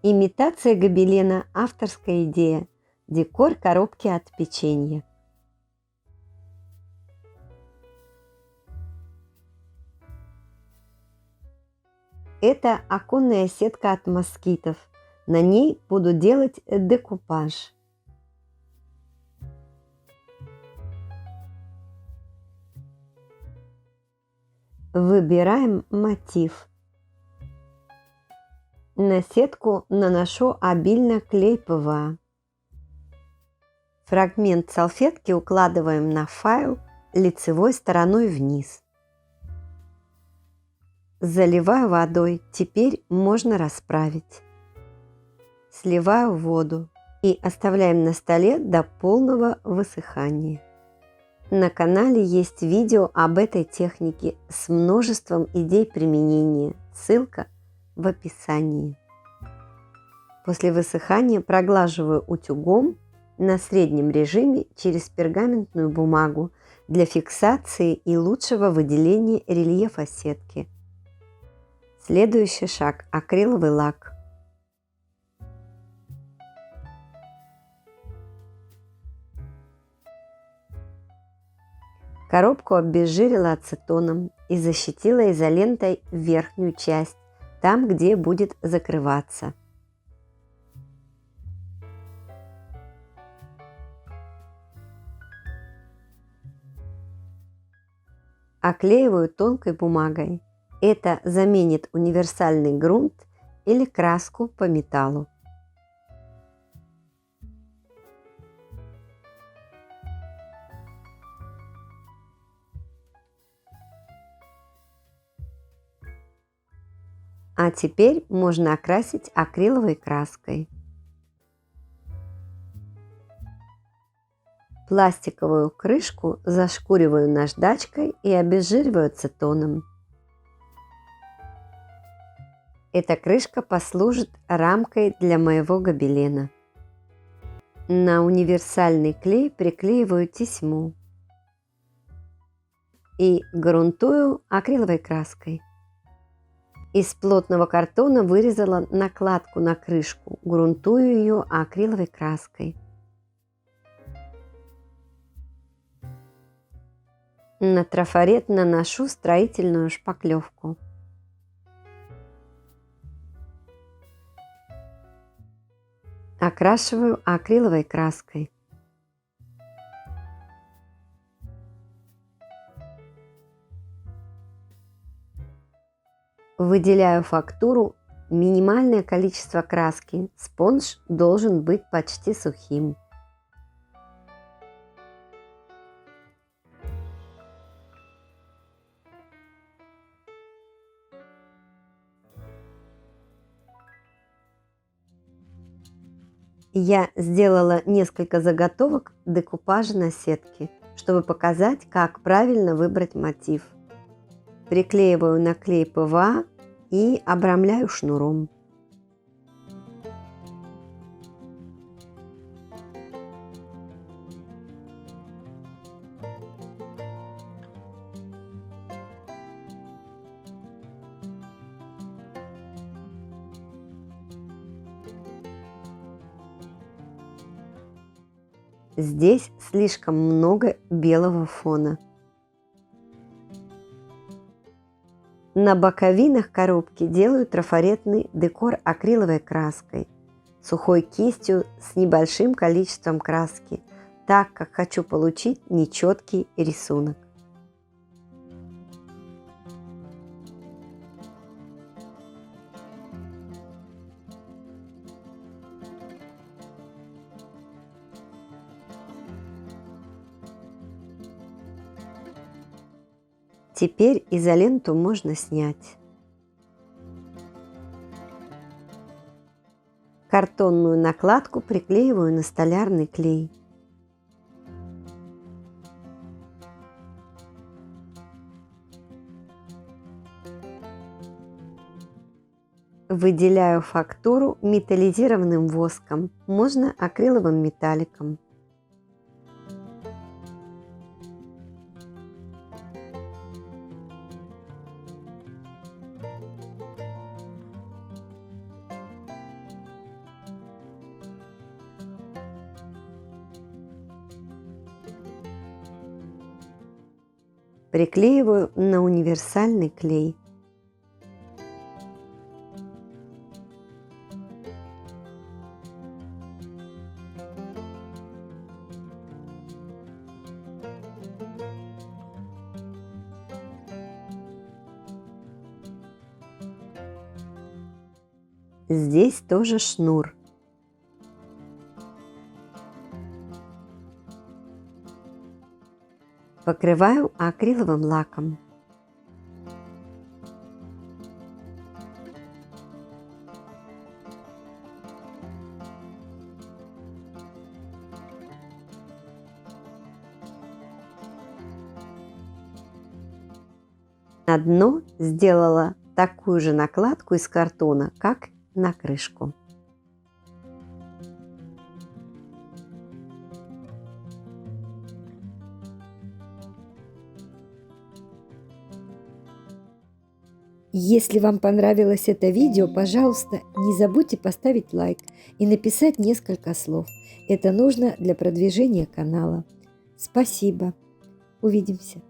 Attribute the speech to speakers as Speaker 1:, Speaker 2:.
Speaker 1: Имитация гобелена. Авторская идея. Декор коробки от печенья. Это оконная сетка от москитов. На ней буду делать декупаж. Выбираем мотив. На сетку наношу обильно клей ПВА. Фрагмент салфетки укладываем на файл лицевой стороной вниз. Заливаю водой, теперь можно расправить. Сливаю воду и оставляем на столе до полного высыхания. На канале есть видео об этой технике с множеством идей применения. Ссылка в описании. После высыхания проглаживаю утюгом на среднем режиме через пергаментную бумагу для фиксации и лучшего выделения рельефа сетки. Следующий шаг – акриловый лак. Коробку обезжирила ацетоном и защитила изолентой верхнюю часть, там, где будет закрываться. Оклеиваю тонкой бумагой. Это заменит универсальный грунт или краску по металлу. А теперь можно окрасить акриловой краской. Пластиковую крышку зашкуриваю наждачкой и обезжириваю ацетоном. Эта крышка послужит рамкой для моего гобелена. На универсальный клей приклеиваю тесьму и грунтую акриловой краской. Из плотного картона вырезала накладку на крышку, грунтую ее акриловой краской. На трафарет наношу строительную шпаклевку. Окрашиваю акриловой краской. Выделяю фактуру, минимальное количество краски. Спонж должен быть почти сухим. Я сделала несколько заготовок декупажа на сетке, чтобы показать, как правильно выбрать мотив. Приклеиваю на клей ПВА и обрамляю шнуром. Здесь слишком много белого фона. На боковинах коробки делаю трафаретный декор акриловой краской, сухой кистью с небольшим количеством краски, так как хочу получить нечеткий рисунок. Теперь изоленту можно снять. Картонную накладку приклеиваю на столярный клей. Выделяю фактуру металлизированным воском, можно акриловым металликом. Приклеиваю на универсальный клей. Здесь тоже шнур. Покрываю акриловым лаком. На дно сделала такую же накладку из картона, как на крышку.
Speaker 2: Если вам понравилось это видео, пожалуйста, не забудьте поставить лайк и написать несколько слов. Это нужно для продвижения канала. Спасибо. Увидимся.